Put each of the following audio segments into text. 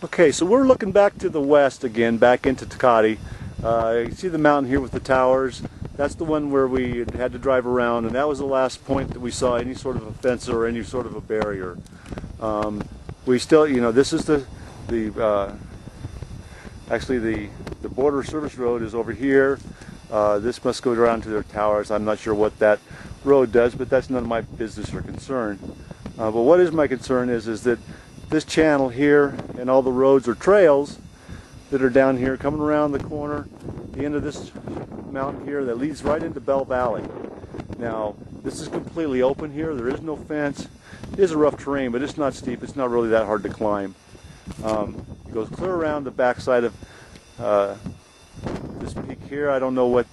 Okay, so we're looking back to the west again, back into Tecate. You see the mountain here with the towers. That's the one where we had to drive around, and that was the last point that we saw any sort of a fence or any sort of a barrier. We still, you know, this is actually the Bordr service road is over here. This must go around to their towers. I'm not sure what that road does, but that's none of my business or concern. But what is my concern is that this channel here and all the roads or trails that are down here coming around the corner, the end of this mountain here that leads right into Bell Valley. Now, this is completely open here. There is no fence. It is a rough terrain, but it's not steep. It's not really that hard to climb. It goes clear around the backside of this peak here. I don't know what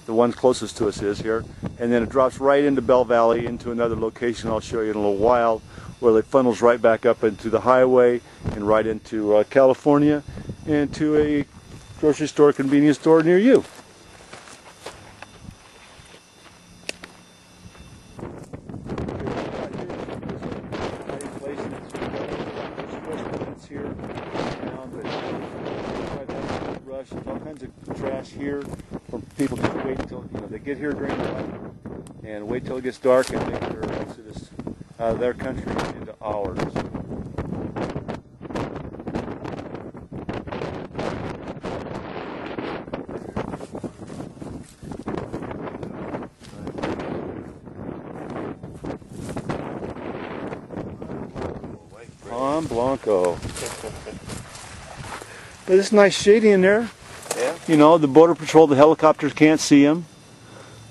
the one closest to us is here. And then it drops right into Bell Valley into another location I'll show you in a little while, where it funnels right back up into the highway and right into California and to a grocery store, convenience store near you. There's all kinds of trash here from people just wait until they get here during the night and wait till it gets dark and make their exodus out of their country into ours. Juan Blanco. There's nice shading in there. Yeah. You know, the Border Patrol, the helicopters can't see them,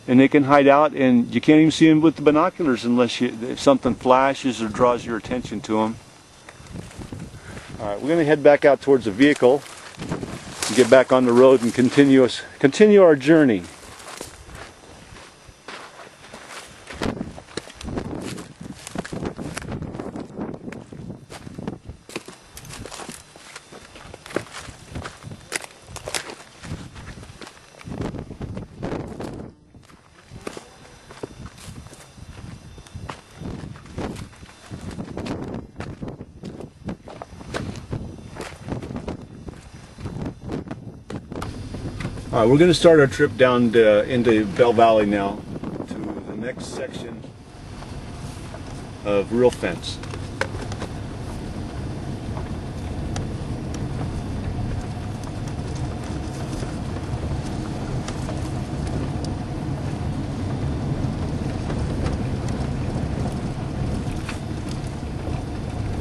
and they can hide out, and you can't even see them with the binoculars unless if something flashes or draws your attention to them. All right, we're going to head back out towards the vehicle and get back on the road and continue our journey. All right, we're going to start our trip down into Bell Valley now to the next section of real fence.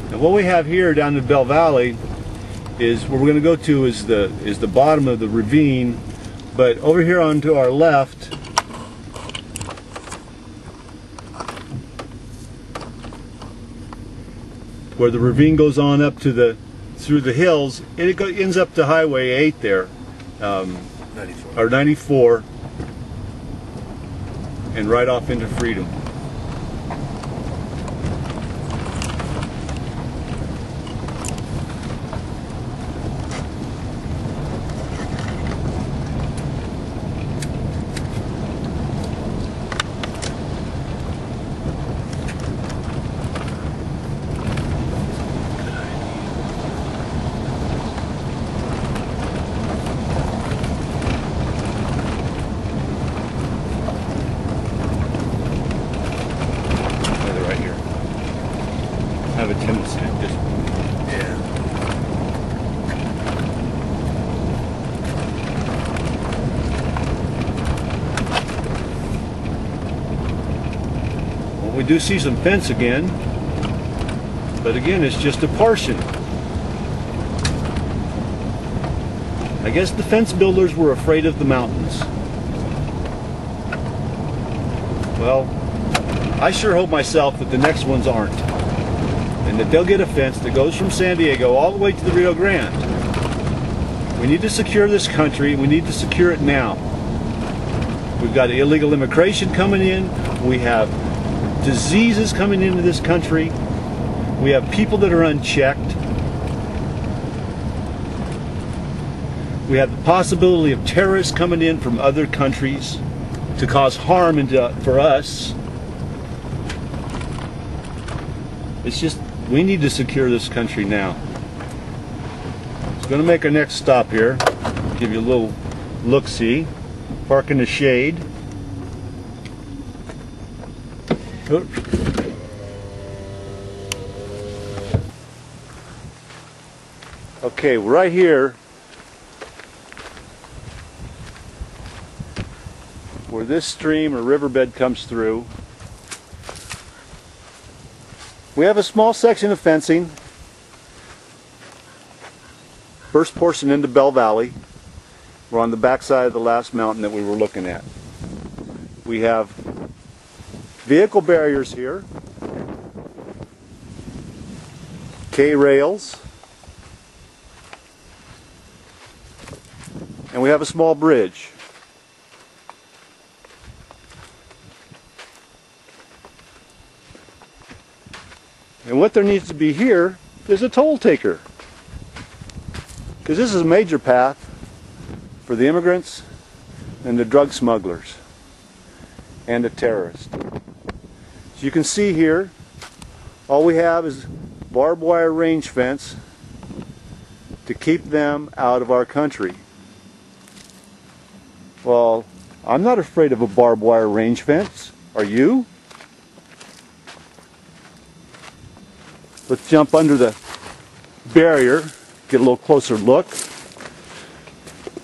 Now what we have here down in Bell Valley is where we're going to go to is the bottom of the ravine. But over here on to our left, where the ravine goes on up to through the hills, it ends up to Highway 8 there, 94. or 94, and right off into Freedom. Have a tendency to just Well, we do see some fence again, but again it's just a portion. I guess the fence builders were afraid of the mountains. Well, I sure hope myself that the next ones aren't, and that they'll get a fence that goes from San Diego all the way to the Rio Grande. We need to secure this country. We need to secure it now. We've got illegal immigration coming in. We have diseases coming into this country. We have people that are unchecked. We have the possibility of terrorists coming in from other countries to cause harm for us. It's just, we need to secure this country now. Going to make our next stop here. Give you a little look-see. Park in the shade. Oops. Okay, right here, where this stream or riverbed comes through, we have a small section of fencing. First portion into Bell Valley. We're on the backside of the last mountain that we were looking at. We have vehicle barriers here, K-rails, and we have a small bridge. And what there needs to be here is a toll taker, because this is a major path for the immigrants and the drug smugglers and the terrorists. So you can see here, all we have is barbed wire range fence to keep them out of our country. Well, I'm not afraid of a barbed wire range fence. Are you? Let's jump under the barrier, get a little closer look.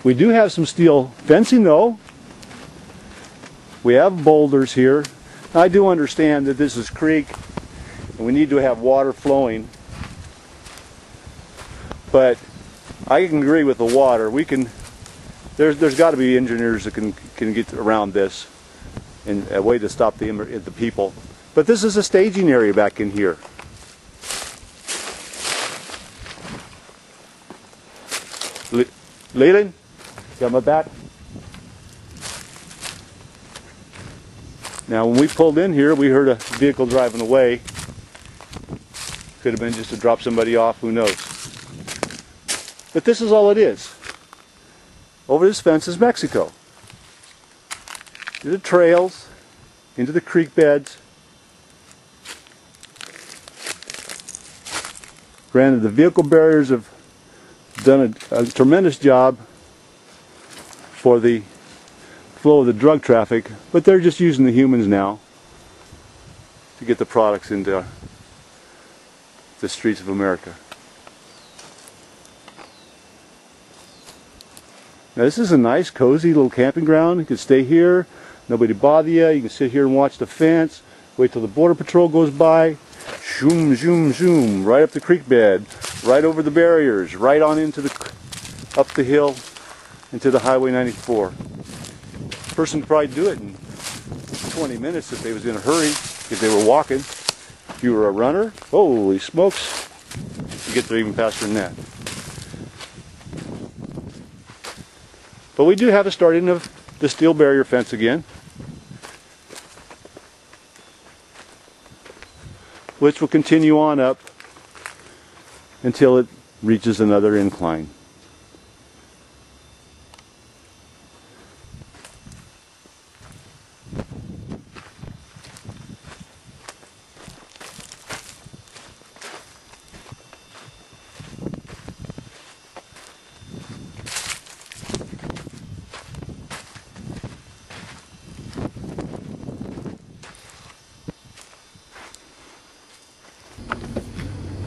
We do have some steel fencing though. We have boulders here. I do understand that this is creek and we need to have water flowing. But I can agree with the water. We can. There's got to be engineers that can get around this and a way to stop the people. But this is a staging area back in here. Leland, got my back? Now when we pulled in here, we heard a vehicle driving away. Could have been just to drop somebody off, who knows. But this is all it is. Over this fence is Mexico. These are trails into the creek beds. Granted, the vehicle barriers have done a tremendous job for the flow of the drug traffic, but they're just using the humans now to get the products into the streets of America. Now this is a nice, cozy little camping ground. You can stay here, nobody bother you. You can sit here and watch the fence, wait till the Border Patrol goes by. Zoom, zoom, zoom, right up the creek bed, right over the barriers, right on into up the hill, into the Highway 94. Person could probably do it in 20 minutes if they was in a hurry, if they were walking. If you were a runner, holy smokes, you get there even faster than that. But we do have a starting of the steel barrier fence again, which will continue on up until it reaches another incline.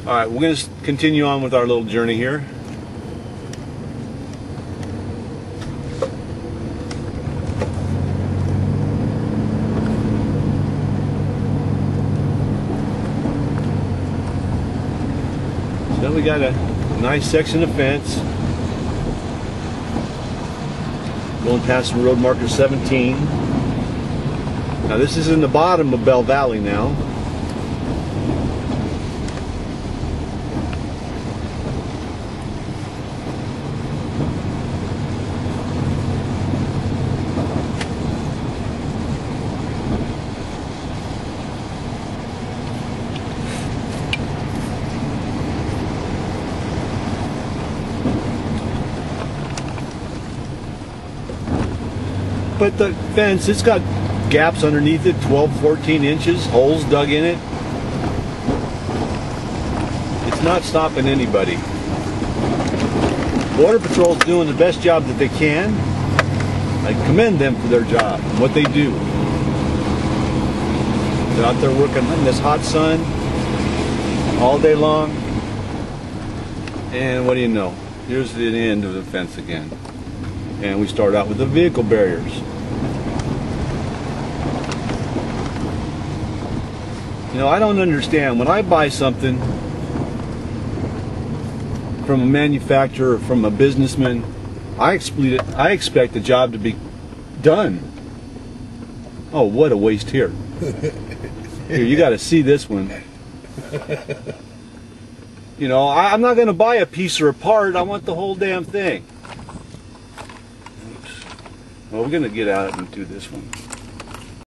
Alright, we're going to continue on with our little journey here. So we got a nice section of fence going past some road marker 17. Now this is in the bottom of Bell Valley now. But the fence, it's got gaps underneath it, 12, 14 inches, holes dug in it. It's not stopping anybody. Border Patrol's doing the best job that they can. I commend them for their job and what they do. They're out there working in this hot sun all day long. And what do you know? Here's the end of the fence again. And we start out with the vehicle barriers. You know, I don't understand. When I buy something from a manufacturer, from a businessman, I expect the job to be done. Oh, what a waste here. Here, you got to see this one. You know, I'm not going to buy a piece or a part. I want the whole damn thing. Oops. Well, we're going to get out and do this one.